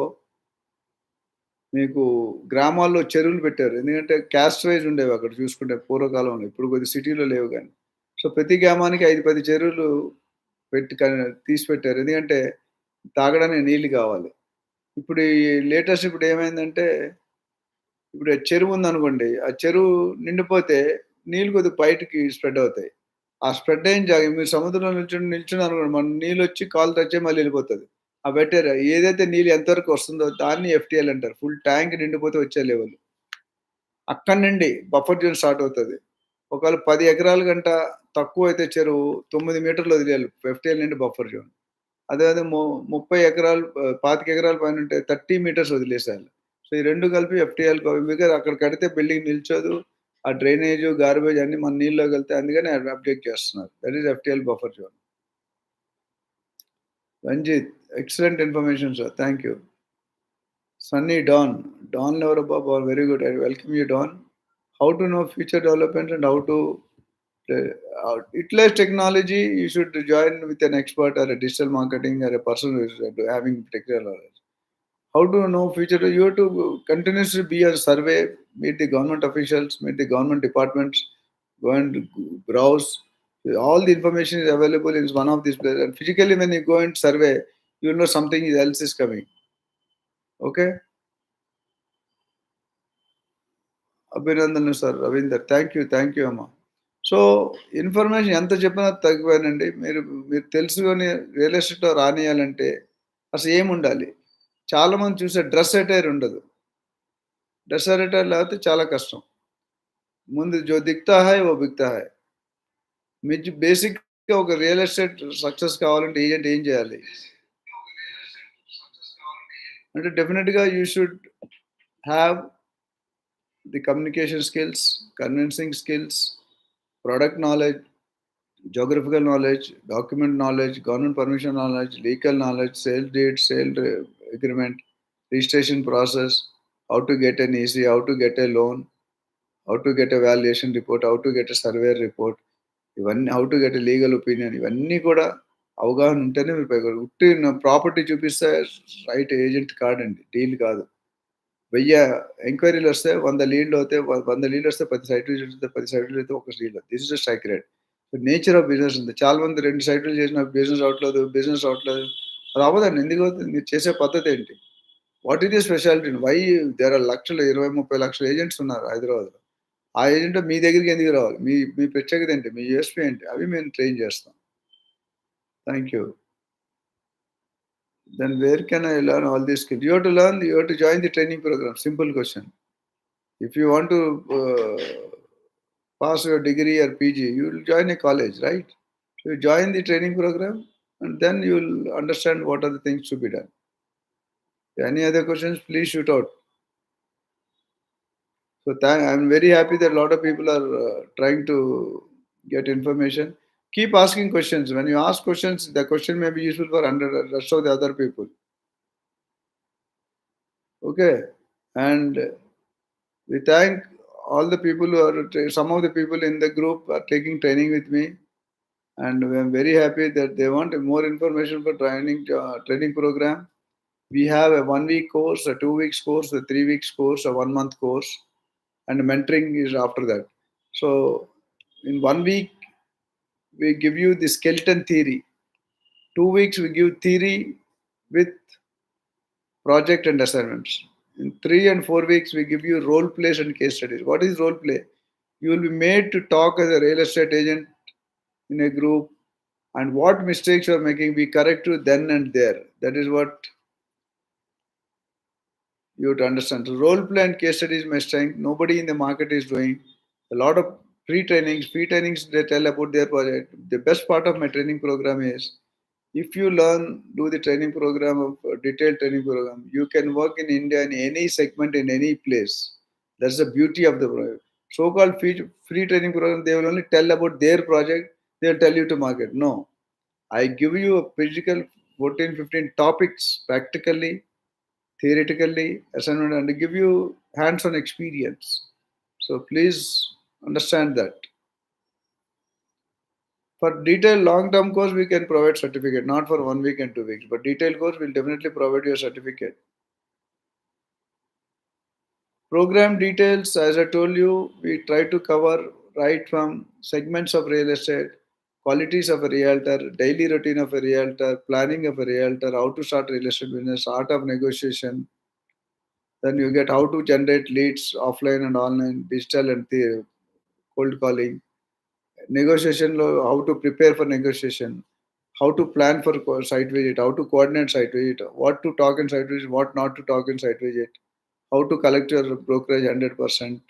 Speaker 1: మీకు గ్రామాల్లో చెరువులు పెట్టారు. ఎందుకంటే క్యాస్ట్ వైజ్ ఉండేవి అక్కడ చూసుకుంటే పూర్వకాలంలో. ఇప్పుడు కొద్ది సిటీలో లేవు గానీ. సో ప్రతి గ్రామానికి 5, 10 చెరువులు పెట్టి తీసి పెట్టారు. ఎందుకంటే తాగడానికి నీళ్ళు కావాలి. ఇప్పుడు ఈ లేటెస్ట్ ఇప్పుడు ఏమైందంటే ఇప్పుడు చెరువు ఉందనుకోండి. ఆ చెరువు నిండిపోతే నీళ్ళు కొద్దిగా బయటికి స్ప్రెడ్ అవుతాయి. ఆ స్ప్రెడ్ అయిన మీరు సముద్రంలో నిల్చున్నారనుకోండి. మన నీళ్ళొచ్చి కాళ్ళు టచ్ అయ్యి మళ్ళీ వెళ్ళిపోతది. ఆ బెటర్ ఏదైతే నీళ్ళు ఎంతవరకు వస్తుందో దాన్ని ఎఫ్టీఎల్ అంటారు. ఫుల్ ట్యాంక్ నిండిపోతే వచ్చే లెవెల్. అక్కడి నుండి బఫర్ జోన్ స్టార్ట్ అవుతది. ఒకవేళ 10 ఎకరాల కంట తక్కువైతే చెరువు 9 మీటర్లు వదిలేయాలి. ఎఫ్టీఎల్ నుండి బఫర్ జోన్. అదే 30 ఎకరాలు 25 ఎకరాల పైనుంటే 30 మీటర్స్ వదిలేసేయాలి. సో, ఈ 2 కలిపి ఎఫ్టీఎల్ బికాజ్ అక్కడ కడితే బిల్డింగ్ నిల్చోదు. ఆ డ్రైనేజు, గార్బేజ్ అన్నీ మన నీళ్ళలోకెళ్తాయి. అందుకని అబ్జెక్ట్ చేస్తున్నారు. That is FTL buffer zone. Ranjith, excellent information sir. Thank you. Sunny Don. Don ఎవరబ్బా! Very good. I welcome you Don. How to know future development and how to utilize technology? You should join with an expert or a digital marketing or a person who is having technical knowledge. How to know future? You have to continuously be a survey, meet the government officials, meet the government departments, go and browse. All the information is available in one of these places. And physically, when you go and survey, you know something else is coming. Okay. అభినందనలు sir Ravinder. Thank you అమ్మా. So, information ఎంత చెప్పినా తక్కువేనండి. మీరు తెలుసుకొని real ఎస్టేట్‌లో రానియాలంటే అసలు ఏముండాలి? చాలామంది చూసే డ్రెస్ అటైర్ ఉండదు. డ్రెస్ అటైర్ లేకపోతే చాలా కష్టం. ముందు జో దిఖ్తా హై వో బిక్తా హై. బేసిక్‌గా ఒక రియల్ ఎస్టేట్ సక్సెస్ కావాలంటే ఏజెంట్ ఏం చేయాలి? అంటే డెఫినిట్‌గా you should have the communication skills, convincing skills, product knowledge, geographical knowledge, document knowledge, government permission knowledge, legal knowledge, sale deed, sale agreement, registration process, how to get an EC, how to get a loan, how to get a valuation report, how to get a survey report, ఇవన్నీ how to get a legal opinion ఇవన్నీ కూడా అవగాహన ఉంటేనే మీరు పైకి ఉట్టి property చూపిస్తే right agent కాదండి, డీల్ కాదు. 1000 ఎంక్వైరీలు వస్తే 100 లీడ్లు అవుతాయి. 100 లీడ్లు వస్తే 10 సైట్ విజిట్స్ వస్తే 10 సైట్ విజిట్ అయితే ఒక lead. This is the secret. Nature of business ఉంది. చాలా మంది 2 సైట్లు చేసిన బిజినెస్ అవ్వట్లేదు. అది అవ్వదండి. ఎందుకు అవుతుంది? మీరు చేసే పద్ధతి ఏంటి? What is the speciality? Why there are లక్షలు 20, 30 లక్షల ఏజెంట్స్ ఉన్నారు హైదరాబాద్‌లో. ఆ ఏజెంట్ మీ దగ్గరికి ఎందుకు రావాలి? మీ మీ ప్రత్యేకత ఏంటి? మీ యూఎస్‌పీ ఏంటి? అవి మేము ట్రైన్ చేస్తాం. Thank you. Then where can I learn all these skills? You have to join the training program. Simple question. If you want to pass your degree or PG, you will join a college, right? So you join the training program and then you will understand what are the things to be done. Any other questions, please shoot out. So I'm very happy that a lot of people are trying to get information. Keep asking questions. When you ask questions, the question may be useful for 100 rest of the other people. Okay. And we thank all the people who are, some of the people in the group are taking training with me. And I'm very happy that they want more information for training program. We have a 1 week course, a 2 weeks course, a 3 weeks course, a 1 month course, and mentoring is after that. So in 1 week, we give you the skeleton theory. 2 weeks, we give theory with project and assignments. In 3 and 4 weeks, we give you role plays and case studies. What is role play? You will be made to talk as a real estate agent in a group, and what mistakes you are making, we correct you then and there. That is what you have to understand. So role play and case studies my strength. Nobody in the market is doing. A lot of free trainings they tell about their project. The best part of my training program is If you learn, do the training program of detailed training program, you can work in India in any segment in any place. That's the beauty of the program. So-called free training program, they will only tell about their project. They'll tell you to market. No, I give you a physical 14 15 topics practically, theoretically, assignment, and give you hands-on experience. So please understand that. For detailed long-term course, we can provide certificate, not for 1 week and 2 weeks. But detailed course will definitely provide you a certificate. Program details, as I told you, we try to cover right from segments of real estate, qualities of a realtor, daily routine of a realtor, planning of a realtor, how to start real estate business, art of negotiation. Then you get how to generate leads offline and online, digital and cold calling, negotiation, how to prepare for negotiation, how to plan for site visit, how to coordinate site visit, what to talk in site visit, what not to talk in site visit, how to collect your brokerage 100%.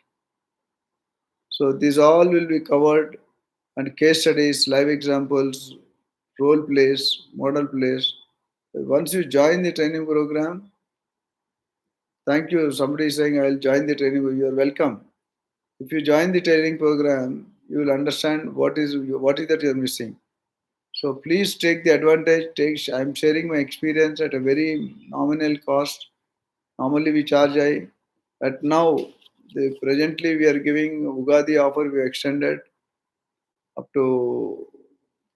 Speaker 1: So these all will be covered, and case studies, live examples, role plays, model plays. Once you join the training program, thank you. Somebody is saying, I'll join the training. You are welcome. If you join the training program, you will understand what is that you are missing. So please take the advantage. I'm sharing my experience at a very nominal cost. Normally we charge high. At now, presently we are giving Ugadi offer. We extended up to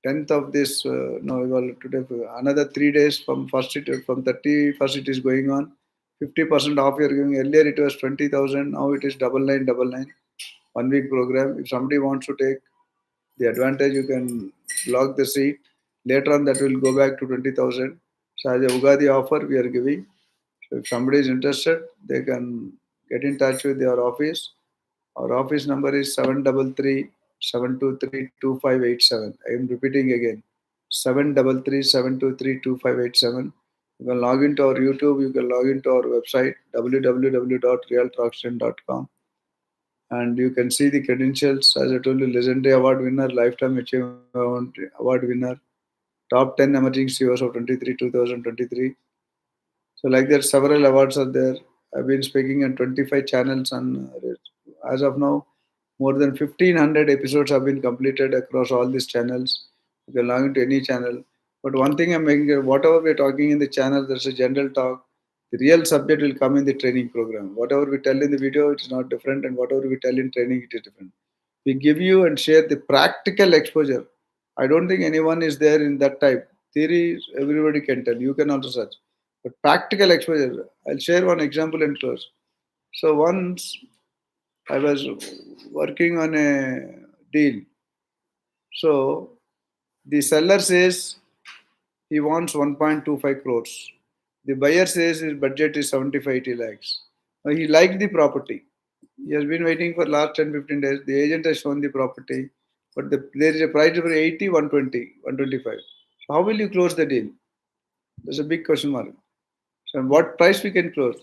Speaker 1: 10th of this. No, well, today another 3 days from first from 31st it is going on. 50% off we are giving. Earlier it was 20,000. Now it is 9999. 1 week program. If somebody wants to take the advantage, you can block the seat. Later on, that will go back to 20,000. So, as a Ugadi offer, we are giving. So, if somebody is interested, they can get in touch with your office. Our office number is 733 723 2587. I am repeating again, 733 723 2587. You can log into our YouTube, you can log into our website www.realtraction.com, and you can see the credentials. As I told you, legendary award winner, lifetime achievement award winner, top 10 emerging CEOs of 23 2023. So like that, several awards are there. I've been speaking on 25 channels, and as of now, more than 1500 episodes have been completed across all these channels. You can log into any channel. But one thing I'm making clear, whatever we're talking in the channel, there's a general talk. The real subject will come in the training program. Whatever we tell in the video, it's not different, and whatever we tell in training, it is different. We give you and share the practical exposure. I don't think anyone is there in that type. Theory, everybody can tell. You can also search. But practical exposure, I'll share one example and close. So once I was working on a deal. So the seller says he wants 1.25 crores. The buyer says his budget is 75 80 lakhs. Now he liked the property. He has been waiting for last 10 15 days. The agent has shown the property, but there is a price for 80, 120, 125. So how will you close the deal? There's a big question mark. So what price we can close?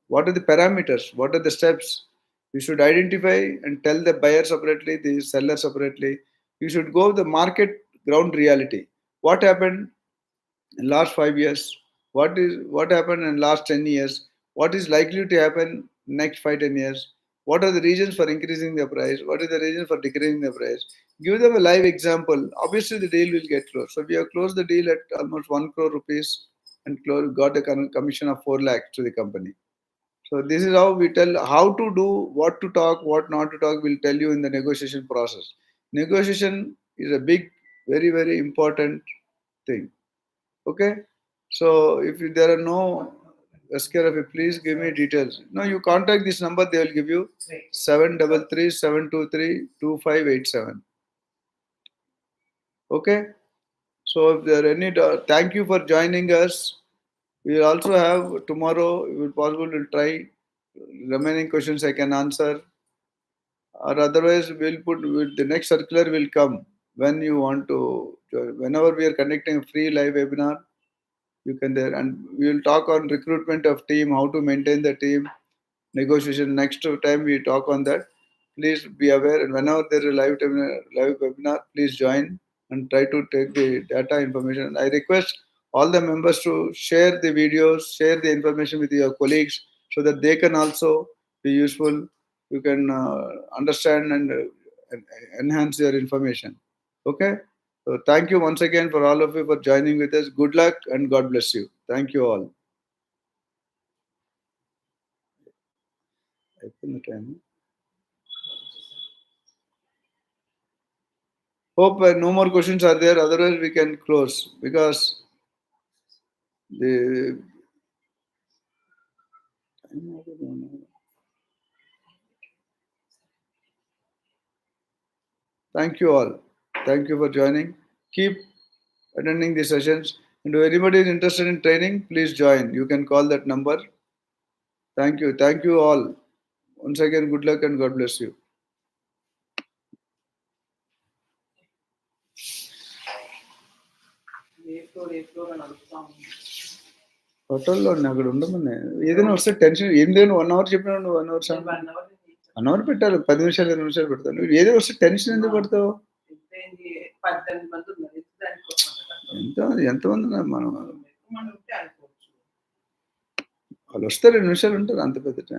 Speaker 1: What are the parameters? What are the steps? You should identify and tell the buyer separately, the seller separately. You should go the market ground reality. What happened in last 5 years? What happened in last 10 years? What is likely to happen next 5 10 years? What are the reasons for increasing the price? What is the reason for decreasing the price? Give them a live example. Obviously, the deal will get closed. So we have closed the deal at almost 1 crore rupees and got a commission of 4 lakhs to the company. So this is how we tell how to do, what to talk, what not to talk. We'll tell you in the negotiation process. Negotiation is a big, very, very important thing. Okay. So if there are no SKRF, please give me details. No, you contact this number, they will give you 733 723 2587. Okay. So if there are any, thank you for joining us. We will also have tomorrow, if possible, we'll try remaining questions I can answer, or otherwise the next circular will come when you want to join. Whenever we are conducting a free live webinar, you can there, and we will talk on recruitment of team, how to maintain the team, negotiation. Next time we talk on that. Please be aware, and whenever there is a live webinar, please join. and try to take the data information. I request all the members to share the videos, share the information with your colleagues so that they can also be useful. You can understand and enhance your information. Okay. So thank you once again for all of you for joining with us. Good luck and God bless you. Thank you all. అయిపోయింది time. Hope no more questions are there. Otherwise, we can close because the. Thank you all. Thank you for joining. Keep attending the sessions. And if anybody is interested in training, please join. You can call that number. Thank you. Thank you all. Once again, good luck and God bless you. హోటల్లో అక్కడ ఉండమని ఏదైనా వస్తే tension ఏందైనా 1 hour చెప్పినా 1 hour 1 hour పెట్టాలి 10 నిమిషాలు 20 నిమిషాలు పెడతాను నువ్వు ఏదో వస్తే టెన్షన్ ఎందుకు పడతావు ఎంత ఎంతమంది ఉన్నారు మనం వాళ్ళు వస్తే 2 నిమిషాలు ఉంటారు అంత పెద్ద